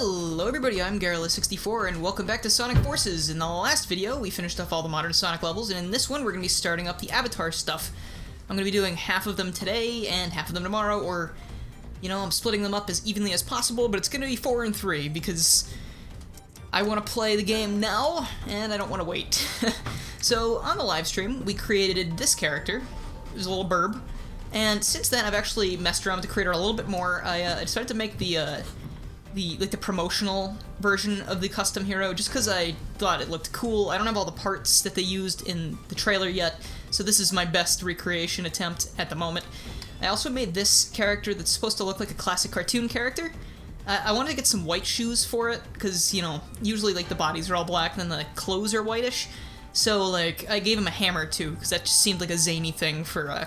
Hello everybody, I'm Garrulous64 and welcome back to Sonic Forces. In the last video, we finished off all the modern Sonic levels, and in this one we're going to be starting up the Avatar stuff. I'm going to be doing half of them today and half of them tomorrow, or, you know, I'm splitting them up as evenly as possible, but it's going to be 4 and 3 because I want to play the game now, and I don't want to wait. So, on the live stream, we created this character. It was a little burb. And since then, I've actually messed around with the creator a little bit more. I decided to make the promotional version of the custom hero, just because I thought it looked cool. I don't have all the parts that they used in the trailer yet, so this is my best recreation attempt at the moment. I also made this character that's supposed to look like a classic cartoon character. I wanted to get some white shoes for it, because, you know, usually, like, the bodies are all black, and then the clothes are whitish. So, like, I gave him a hammer, too, because that just seemed like a zany thing for, a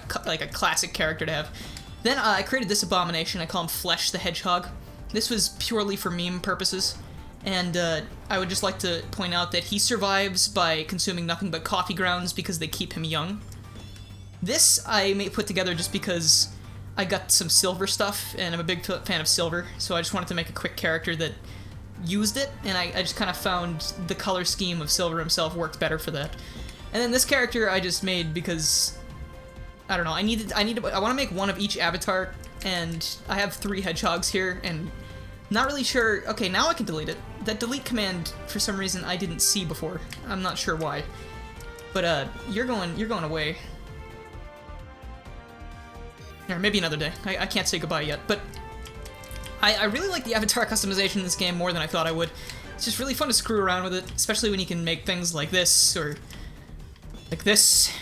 classic character to have. Then I created this abomination. I call him Flesh the Hedgehog. This was purely for meme purposes, and I would just like to point out that he survives by consuming nothing but coffee grounds because they keep him young. This I may put together just because I got some silver stuff, and I'm a big fan of silver, so I just wanted to make a quick character that used it, and I just kind of found the color scheme of Silver himself worked better for that. And then this character I just made because, I don't know, I want to make one of each avatar, and I have 3 hedgehogs here, and not really sure. Okay, now I can delete it. That delete command, for some reason, I didn't see before. I'm not sure why. But you're going away. Or maybe another day. I can't say goodbye yet. But I really like the avatar customization in this game more than I thought I would. It's just really fun to screw around with it, especially when you can make things like this or like this.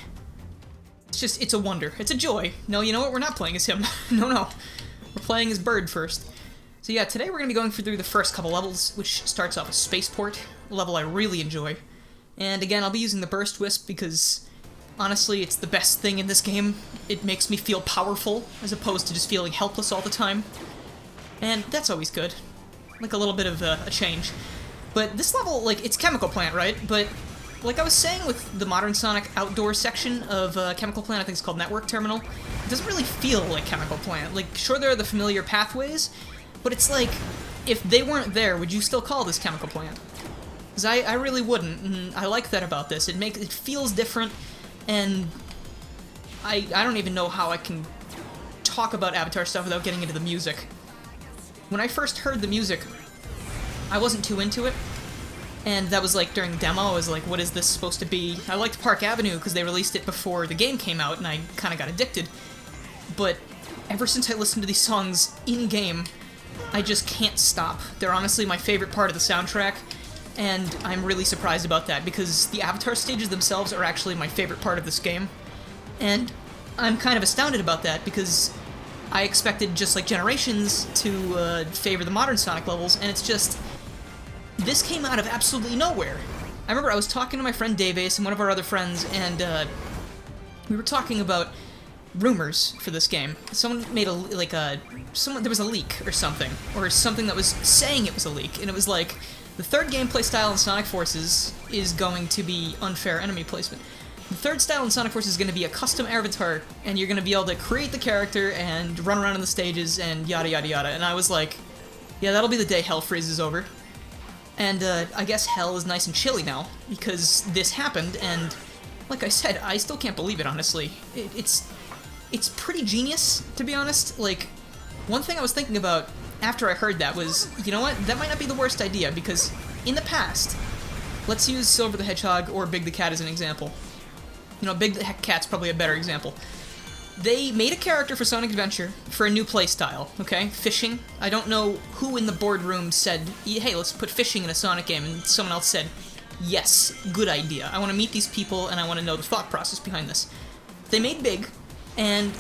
It's a wonder. It's a joy. No, you know what? We're not playing as him. No. We're playing as Bird first. So yeah, today we're going to be going through the first couple levels, which starts off with Spaceport, a level I really enjoy. And again, I'll be using the Burst Wisp because, honestly, it's the best thing in this game. It makes me feel powerful, as opposed to just feeling helpless all the time. And that's always good. Like a little bit of a change. But this level, like, it's Chemical Plant, right? But like I was saying with the modern Sonic outdoor section of Chemical Plant, I think it's called Network Terminal, it doesn't really feel like Chemical Plant. Like, sure, there are the familiar pathways, but it's like, if they weren't there, would you still call this Chemical Plant? Because I really wouldn't, and I like that about this. It feels different, and I don't even know how I can talk about Avatar stuff without getting into the music. When I first heard the music, I wasn't too into it. And that was like during demo, I was like, what is this supposed to be? I liked Park Avenue because they released it before the game came out and I kind of got addicted. But ever since I listened to these songs in-game, I just can't stop. They're honestly my favorite part of the soundtrack, and I'm really surprised about that because the Avatar stages themselves are actually my favorite part of this game. And I'm kind of astounded about that because I expected, just like Generations, to favor the modern Sonic levels, and it's just, this came out of absolutely nowhere. I remember I was talking to my friend DaveAce and one of our other friends, and we were talking about rumors for this game. Someone made there was a leak or something that was saying it was a leak, and it was like, the third gameplay style in Sonic Forces is going to be unfair enemy placement. The third style in Sonic Forces is going to be a custom avatar, and you're going to be able to create the character and run around in the stages and yada yada yada. And I was like, yeah, that'll be the day hell freezes over. And I guess hell is nice and chilly now, because this happened, and like I said, I still can't believe it, honestly. It's pretty genius, to be honest. Like, one thing I was thinking about after I heard that was, you know what, that might not be the worst idea, because in the past, let's use Silver the Hedgehog or Big the Cat as an example. You know, Big the Cat's probably a better example. They made a character for Sonic Adventure for a new playstyle, okay? Fishing. I don't know who in the boardroom said, hey, let's put fishing in a Sonic game, and someone else said, yes, good idea. I want to meet these people, and I want to know the thought process behind this. They made Big, and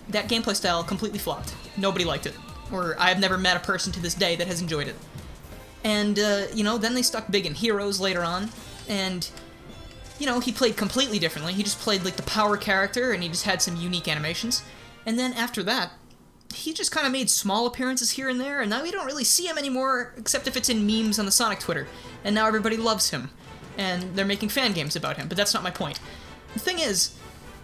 that gameplay style completely flopped. Nobody liked it. Or I've never met a person to this day that has enjoyed it. And, you know, then they stuck Big in Heroes later on, and, you know, he played completely differently. He just played, like, the power character, and he just had some unique animations. And then after that, he just kind of made small appearances here and there, and now we don't really see him anymore, except if it's in memes on the Sonic Twitter. And now everybody loves him, and they're making fan games about him, but that's not my point. The thing is,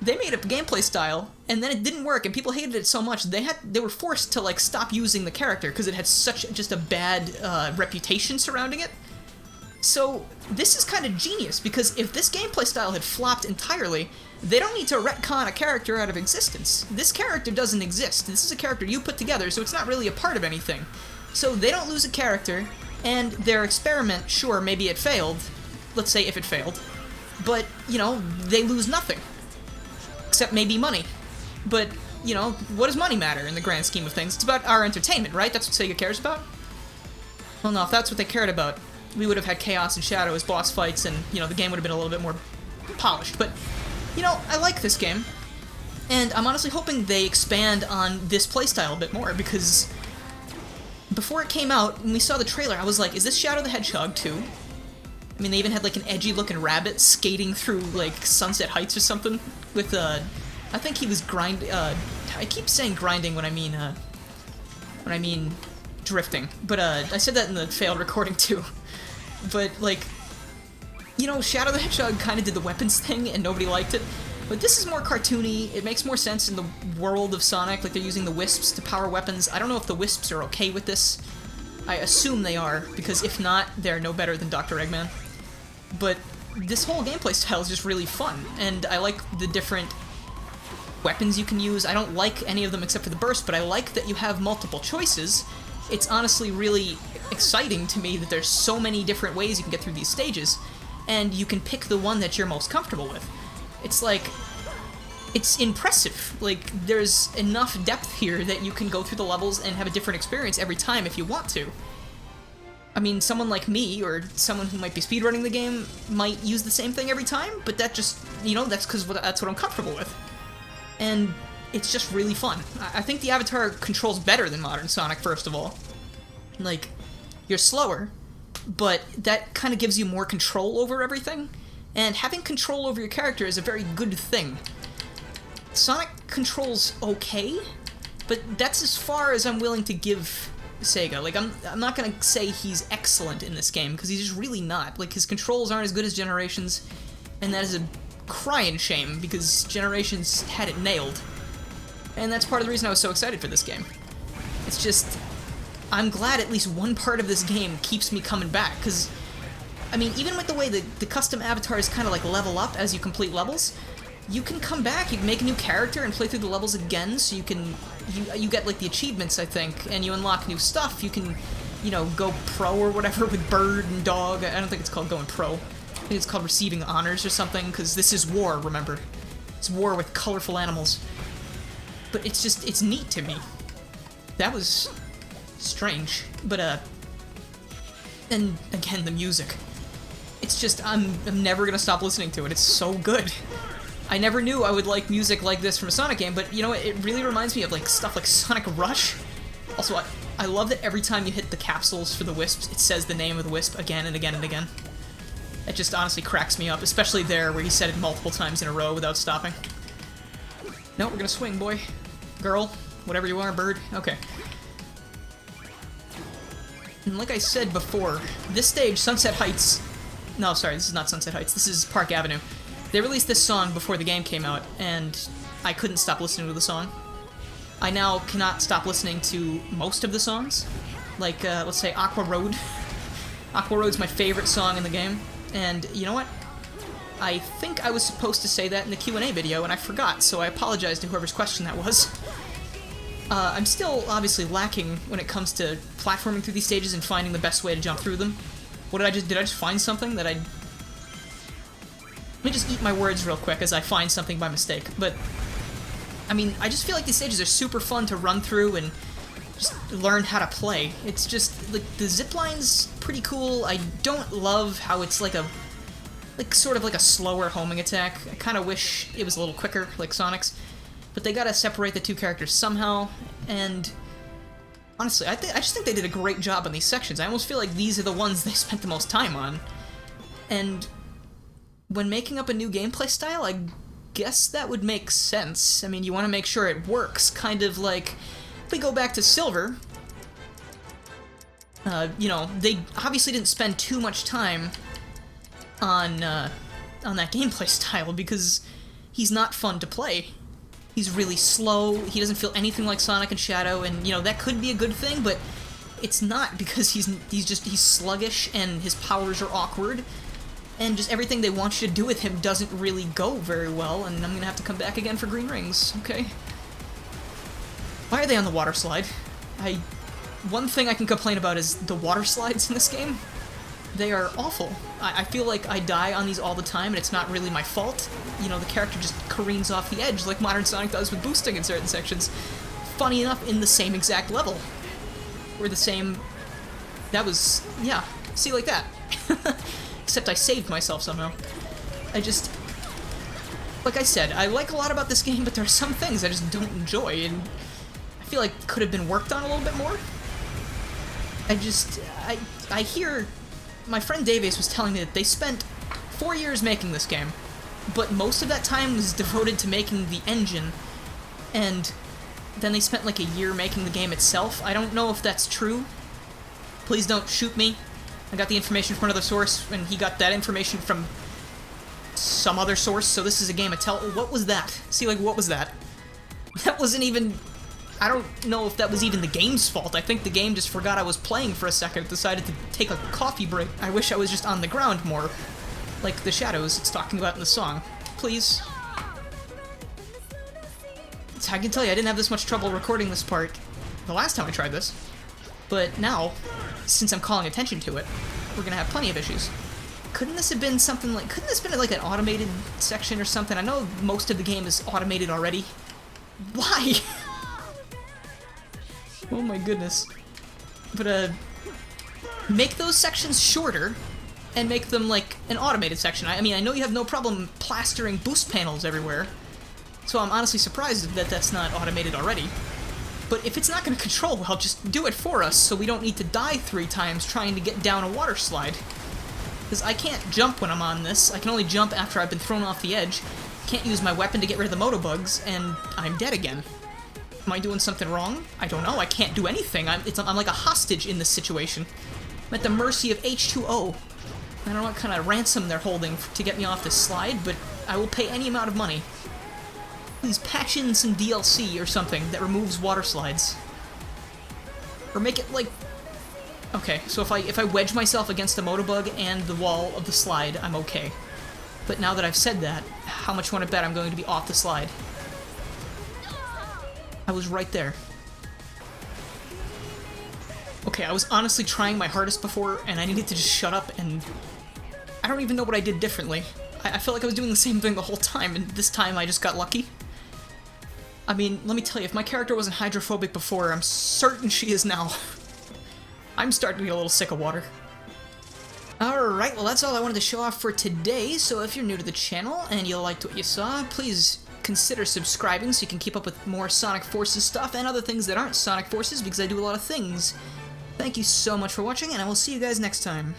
they made a gameplay style, and then it didn't work, and people hated it so much they were forced to like stop using the character because it had such just a bad reputation surrounding it. So this is kind of genius, because if this gameplay style had flopped entirely, they don't need to retcon a character out of existence. This character doesn't exist. This is a character you put together, so it's not really a part of anything. So they don't lose a character, and their experiment, sure, maybe it failed. Let's say if it failed. But, you know, they lose nothing. Except maybe money. But, you know, what does money matter in the grand scheme of things? It's about our entertainment, right? That's what Sega cares about? Well, no, if that's what they cared about, we would have had Chaos and Shadow as boss fights, and, you know, the game would have been a little bit more polished. But, you know, I like this game, and I'm honestly hoping they expand on this playstyle a bit more, because before it came out, when we saw the trailer, I was like, is this Shadow the Hedgehog 2? I mean, they even had, like, an edgy-looking rabbit skating through, like, Sunset Heights or something with, I think he was I keep saying grinding when I mean drifting, but, I said that in the failed recording, too. But, like, you know, Shadow the Hedgehog kind of did the weapons thing, and nobody liked it. But this is more cartoony. It makes more sense in the world of Sonic. Like, they're using the wisps to power weapons. I don't know if the wisps are okay with this. I assume they are, because if not, they're no better than Dr. Eggman. But this whole gameplay style is just really fun, and I like the different weapons you can use. I don't like any of them except for the burst, but I like that you have multiple choices. It's honestly really exciting to me that there's so many different ways you can get through these stages, and you can pick the one that you're most comfortable with. It's like, it's impressive. Like, there's enough depth here that you can go through the levels and have a different experience every time if you want to. I mean, someone like me, or someone who might be speedrunning the game, might use the same thing every time, but that just, you know, that's because that's what I'm comfortable with. And it's just really fun. I think the Avatar controls better than modern Sonic, first of all. Like, you're slower, but that kind of gives you more control over everything, and having control over your character is a very good thing. Sonic controls okay, but that's as far as I'm willing to give Sega. Like, I'm not gonna say he's excellent in this game, because he's just really not. Like, his controls aren't as good as Generations, and that is a crying shame, because Generations had it nailed. And that's part of the reason I was so excited for this game. It's just, I'm glad at least one part of this game keeps me coming back, because, I mean, even with the way the custom avatars kind of like level up as you complete levels, you can come back, you can make a new character and play through the levels again, so you can, you get like the achievements, I think, and you unlock new stuff. You can, you know, go pro or whatever with Bird and Dog. I don't think it's called going pro. I think it's called receiving honors or something, because this is war, remember? It's war with colorful animals. But it's just, it's neat to me. That was strange, but, and again, the music. It's just, I'm never gonna stop listening to it. It's so good. I never knew I would like music like this from a Sonic game, but, you know, it really reminds me of, like, stuff like Sonic Rush. Also, I love that every time you hit the capsules for the wisps, it says the name of the wisp again and again and again. It just honestly cracks me up, especially there where he said it multiple times in a row without stopping. No, we're gonna swing, boy. Girl, whatever you are, bird. Okay. And like I said before, this stage, Sunset Heights... No, sorry, this is not Sunset Heights. This is Park Avenue. They released this song before the game came out, and I couldn't stop listening to the song. I now cannot stop listening to most of the songs. Like, let's say Aqua Road. Aqua Road's my favorite song in the game, and you know what? I think I was supposed to say that in the Q&A video, and I forgot, so I apologize to whoever's question that was. I'm still obviously lacking when it comes to platforming through these stages and finding the best way to jump through them. What did I just find something that Let me just eat my words real quick as I find something by mistake. But, I mean, I just feel like these stages are super fun to run through and just learn how to play. It's just, like, the zipline's pretty cool. I don't love how it's like a, sort of like a slower homing attack. I kind of wish it was a little quicker, like Sonic's. But they gotta separate the two characters somehow, and honestly, I just think they did a great job on these sections. I almost feel like these are the ones they spent the most time on. And when making up a new gameplay style, I guess that would make sense. I mean, you want to make sure it works, kind of like, if we go back to Silver, you know, they obviously didn't spend too much time on that gameplay style, because he's not fun to play. He's really slow, he doesn't feel anything like Sonic and Shadow, and, you know, that could be a good thing, but it's not, because he's sluggish, and his powers are awkward, and just everything they want you to do with him doesn't really go very well, and I'm gonna have to come back again for green rings, okay? Why are they on the water slide? One thing I can complain about is the water slides in this game. They are awful. I feel like I die on these all the time, and it's not really my fault. You know, the character just careens off the edge like modern Sonic does with boosting in certain sections. Funny enough, in the same exact level. Or the same... That was... yeah. See, like that. Except I saved myself somehow. Like I said, I like a lot about this game, but there are some things I just don't enjoy, and I feel like could have been worked on a little bit more. I hear... My friend DaveAce was telling me that they spent 4 years making this game, but most of that time was devoted to making the engine, and then they spent like a year making the game itself. I don't know if that's true. Please don't shoot me. I got the information from another source, and he got that information from some other source, so this is a game of what was that? See, like, what was that? That wasn't even... I don't know if that was even the game's fault. I think the game just forgot I was playing for a second, decided to take a coffee break. I wish I was just on the ground more, like the shadows it's talking about in the song. Please. I can tell you, I didn't have this much trouble recording this part the last time I tried this, but now, since I'm calling attention to it, we're gonna have plenty of issues. Couldn't this have been something like, couldn't this have been like an automated section or something? I know most of the game is automated already. Why? Oh my goodness. But, make those sections shorter, and make them, like, an automated section. I mean, I know you have no problem plastering boost panels everywhere, so I'm honestly surprised that that's not automated already. But if it's not going to control well, just do it for us, so we don't need to die 3 times trying to get down a water slide. Because I can't jump when I'm on this, I can only jump after I've been thrown off the edge, can't use my weapon to get rid of the motobugs, and I'm dead again. Am I doing something wrong? I don't know. I can't do anything. I'm like a hostage in this situation. I'm at the mercy of H2O. I don't know what kind of ransom they're holding to get me off this slide, but I will pay any amount of money. Please patch in some DLC or something that removes water slides. Or make it like... Okay, so if I wedge myself against the motobug and the wall of the slide, I'm okay. But now that I've said that, how much you want to bet I'm going to be off the slide? I was right there. Okay, I was honestly trying my hardest before, and I needed to just shut up, and I don't even know what I did differently. I felt like I was doing the same thing the whole time, and this time I just got lucky. I mean, let me tell you, if my character wasn't hydrophobic before, I'm certain she is now. I'm starting to get a little sick of water. Alright, well that's all I wanted to show off for today, so if you're new to the channel and you liked what you saw, please consider subscribing so you can keep up with more Sonic Forces stuff and other things that aren't Sonic Forces, because I do a lot of things. Thank you so much for watching, and I will see you guys next time.